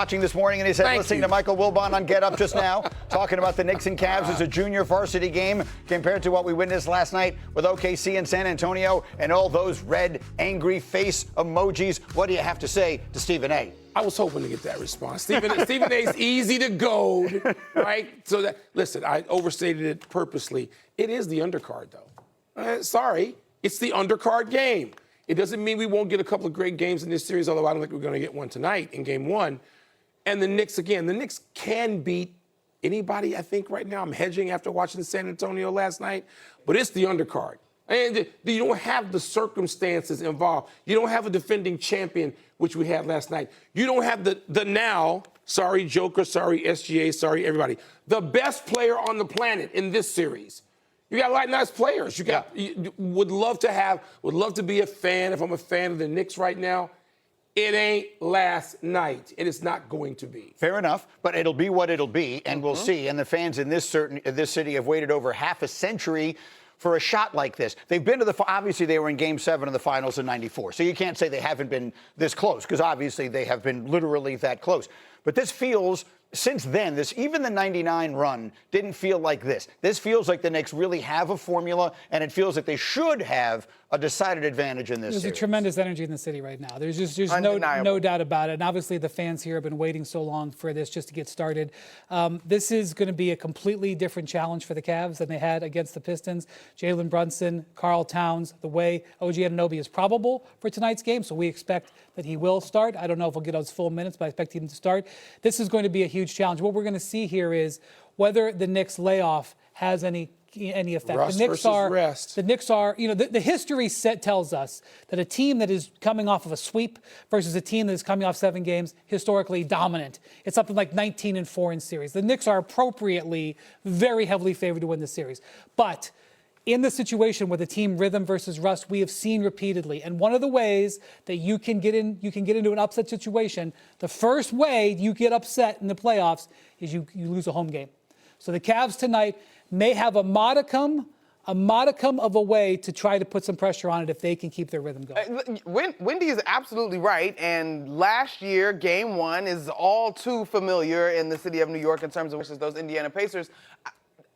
Watching this morning, and he said, listening to Michael Wilbon on Get Up just now, talking about the Knicks and Cavs as a junior varsity game compared to what we witnessed last night with OKC and San Antonio and all those red, angry face emojis. What do you have to say to Stephen A? I was hoping to get that response. Stephen A's easy to goad, right? So that, listen, I overstated it purposely. It is the undercard, though. Sorry, it's the undercard game. It doesn't mean we won't get a couple of great games in this series, although I don't think we're going to get one tonight in game one. And the Knicks, again, the Knicks can beat anybody, I think, right now. I'm hedging after watching San Antonio last night. But it's the undercard. And you don't have the circumstances involved. You don't have a defending champion, which we had last night. You don't have the now, sorry, Joker, sorry, SGA, sorry, everybody, the best player on the planet in this series. You got a lot of nice players. You would love to be a fan, if I'm a fan of the Knicks right now. It ain't last night. It is not going to be. Fair enough, but it'll be what it'll be, and we'll see. And the fans in this city have waited over half a century for a shot like this. They've been to obviously they were in Game 7 of the finals in '94, so you can't say they haven't been this close, because obviously they have been literally that close. But this feels, since then, even the '99 run didn't feel like this. This feels like the Knicks really have a formula, and it feels like they should have a decided advantage in this series. There's a tremendous energy in the city right now. There's no doubt about it. And obviously the fans here have been waiting so long for this just to get started. This is going to be a completely different challenge for the Cavs than they had against the Pistons. Jalen Brunson, Karl Towns, the way OG Anunoby is probable for tonight's game, so we expect that he will start. I don't know if he'll get his full minutes, but I expect him to start. This is going to be a huge challenge. What we're going to see here is whether the Knicks layoff has any effect. Rust the Knicks are rest. The Knicks are, the history tells us that a team that is coming off of a sweep versus a team that is coming off 7 games, historically dominant. It's something like 19-4 in series. The Knicks are appropriately very heavily favored to win the series. But in the situation with the team rhythm versus rust, we have seen repeatedly. And one of the ways that you can get into an upset situation, the first way you get upset in the playoffs is you lose a home game. So the Cavs tonight may have a modicum of a way to try to put some pressure on it if they can keep their rhythm going. Wendy is absolutely right, and last year, Game 1 is all too familiar in the city of New York in terms of versus those Indiana Pacers.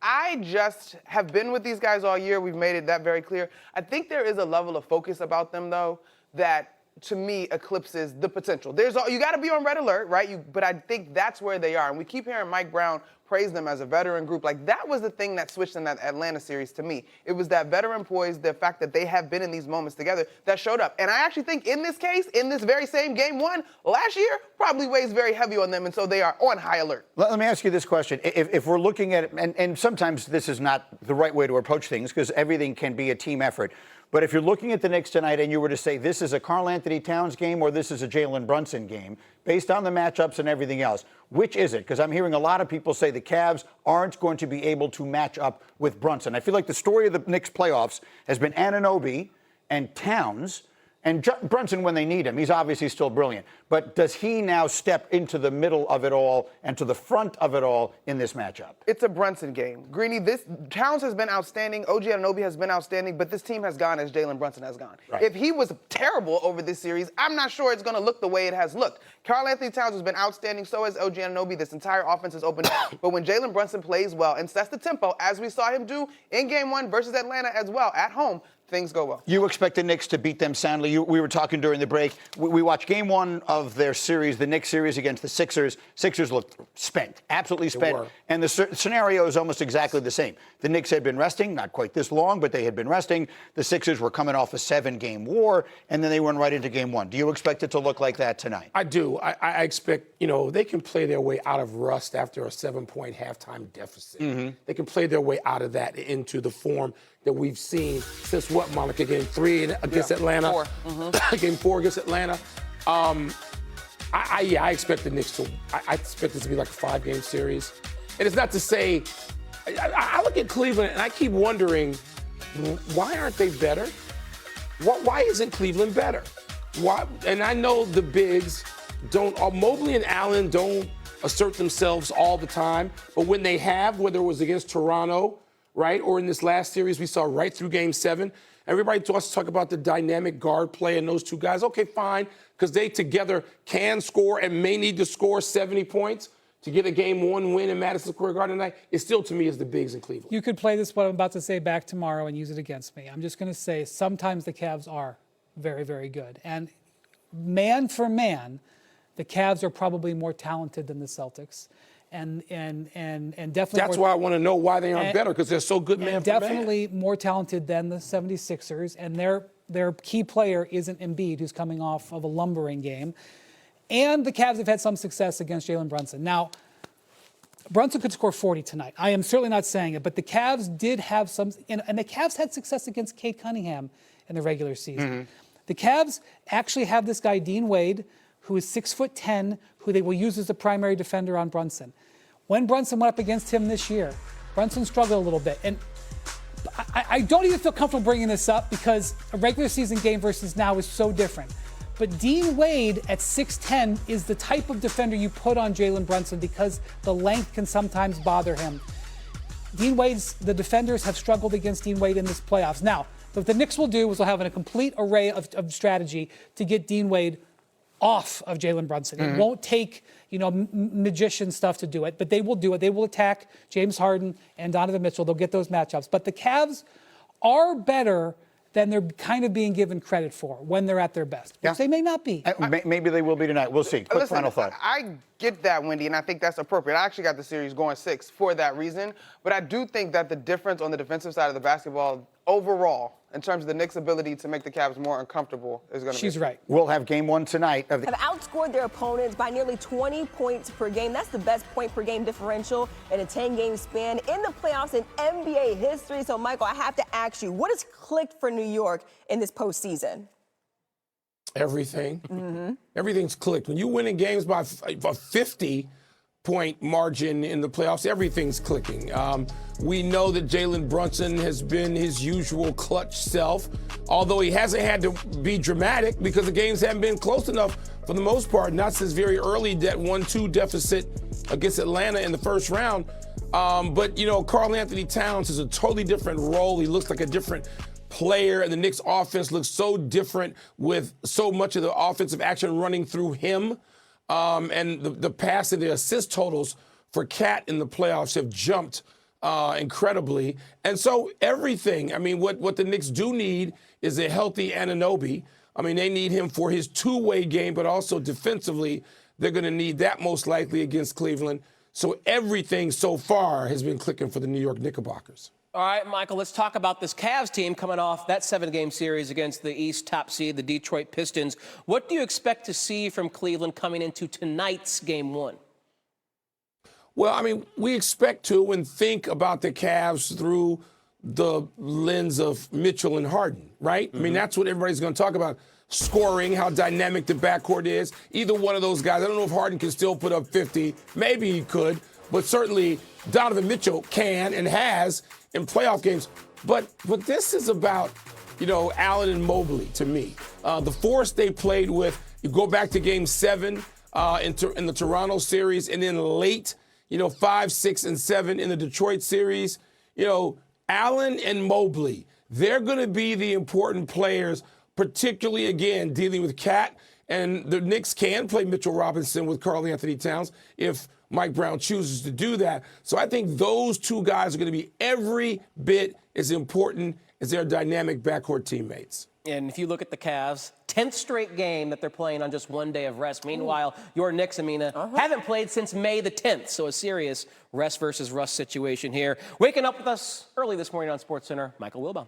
I just have been with these guys all year. We've made it that very clear. I think there is a level of focus about them, though, that to me eclipses the potential. You got to be on red alert, right? But I think that's where they are. And we keep hearing Mike Brown praise them as a veteran group. Like, that was the thing that switched in that Atlanta series to me. It was that veteran poise, the fact that they have been in these moments together that showed up. And I actually think in this case, in this very same Game 1 last year, probably weighs very heavy on them, and so they are on high alert. Let me ask you this question. If we're looking at it, and sometimes this is not the right way to approach things because everything can be a team effort, but if you're looking at the Knicks tonight and you were to say this is a Karl Anthony Towns game or this is a Jalen Brunson game, based on the matchups and everything else, which is it? Because I'm hearing a lot of people say the Cavs aren't going to be able to match up with Brunson. I feel like the story of the Knicks playoffs has been Anunoby and Towns and Brunson when they need him. He's obviously still brilliant. But does he now step into the middle of it all and to the front of it all in this matchup? It's a Brunson game. Greeny, Towns has been outstanding. OG Anunoby has been outstanding, but this team has gone as Jalen Brunson has gone. Right. If he was terrible over this series, I'm not sure it's going to look the way it has looked. Karl Anthony Towns has been outstanding. So has OG Anunoby. This entire offense is opened up. But when Jalen Brunson plays well and sets the tempo, as we saw him do in Game 1 versus Atlanta as well, at home, things go well. You expect the Knicks to beat them soundly. We were talking during the break. We watched Game 1 of their series, the Knicks series against the Sixers. Sixers looked spent, absolutely spent. And the scenario is almost exactly the same. The Knicks had been resting, not quite this long, but they had been resting. The Sixers were coming off a 7-game war, and then they went right into Game 1. Do you expect it to look like that tonight? I do. I expect, they can play their way out of rust after a 7-point halftime deficit. They can play their way out of that into the form that we've seen since Monica? Game 3 against Atlanta. 4. Game 4 against Atlanta. I expect the Knicks to. I expect this to be like a 5-game series. And it's not to say. I look at Cleveland and I keep wondering, why aren't they better? Why isn't Cleveland better? Why? And I know the bigs don't. Mobley and Allen don't assert themselves all the time, but when they have, whether it was against Toronto, right, or in this last series we saw right through Game 7, everybody wants to talk about the dynamic guard play and those two guys. Okay, fine. because they together can score and may need to score 70 points to get a Game 1 win in Madison Square Garden tonight, it still, to me, is the bigs in Cleveland. You could play this, what I'm about to say, back tomorrow and use it against me. I'm just going to say sometimes the Cavs are very, very good. And man for man, the Cavs are probably more talented than the Celtics. And definitely That's why I want to know why they aren't better, because they're so good man for man. Definitely more talented than the 76ers. And their key player isn't Embiid, who's coming off of a lumbering game. And the Cavs have had some success against Jalen Brunson. Now, Brunson could score 40 tonight. I am certainly not saying it, but the Cavs did have some, and the Cavs had success against Cade Cunningham in the regular season. Mm-hmm. The Cavs actually have this guy, Dean Wade, who is 6'10", who they will use as the primary defender on Brunson. When Brunson went up against him this year, Brunson struggled a little bit. And I don't even feel comfortable bringing this up because a regular season game versus now is so different. But Dean Wade at 6'10" is the type of defender you put on Jalen Brunson because the length can sometimes bother him. The defenders have struggled against Dean Wade in this playoffs. Now, what the Knicks will do is they'll have a complete array of strategy to get Dean Wade off of Jalen Brunson. It won't take, magician stuff to do it, but they will do it. They will attack James Harden and Donovan Mitchell. They'll get those matchups. But the Cavs are better than they're kind of being given credit for when they're at their best, which they may not be. Maybe they will be tonight. We'll see. Quick final thought. I get that, Wendy, and I think that's appropriate. I actually got the series going 6 for that reason. But I do think that the difference on the defensive side of the basketball overall, in terms of the Knicks' ability to make the Cavs more uncomfortable, is going to be. She's right. We'll have Game 1 tonight. Have outscored their opponents by nearly 20 points per game. That's the best point per game differential in a 10-game span in the playoffs in NBA history. So, Michael, I have to ask you, what has clicked for New York in this postseason? Everything. Everything's clicked. When you win in games by a 50-point margin in the playoffs, everything's clicking. We know that Jalen Brunson has been his usual clutch self, although he hasn't had to be dramatic because the games haven't been close enough for the most part, not since very early that 1-2 deficit against Atlanta in the first round. But, Karl Anthony Towns is a totally different role. He looks like a different player, and the Knicks offense looks so different with so much of the offensive action running through him. And the pass and the assist totals for Cat in the playoffs have jumped incredibly. And so everything, what the Knicks do need is a healthy Anunoby. They need him for his two-way game, but also defensively, they're going to need that most likely against Cleveland. So everything so far has been clicking for the New York Knickerbockers. All right, Michael, let's talk about this Cavs team coming off that 7-game series against the East top seed, the Detroit Pistons. What do you expect to see from Cleveland coming into tonight's Game 1? Well, we expect to and think about the Cavs through the lens of Mitchell and Harden, right? That's what everybody's going to talk about. Scoring, how dynamic the backcourt is. Either one of those guys. I don't know if Harden can still put up 50. Maybe he could. But certainly Donovan Mitchell can and has in playoff games. But this is about, Allen and Mobley to me. The force they played with, you go back to Game 7 in the Toronto series, and then late, 5, 6, and 7 in the Detroit series. Allen and Mobley, they're going to be the important players, particularly, again, dealing with Cat. And the Knicks can play Mitchell Robinson with Karl Anthony Towns if Mike Brown chooses to do that. So I think those two guys are going to be every bit as important as their dynamic backcourt teammates. And if you look at the Cavs, 10th straight game that they're playing on just one day of rest. Meanwhile, your Knicks, Amina, haven't played since May the 10th. So a serious rest versus rust situation here. Waking up with us early this morning on SportsCenter, Michael Wilbon.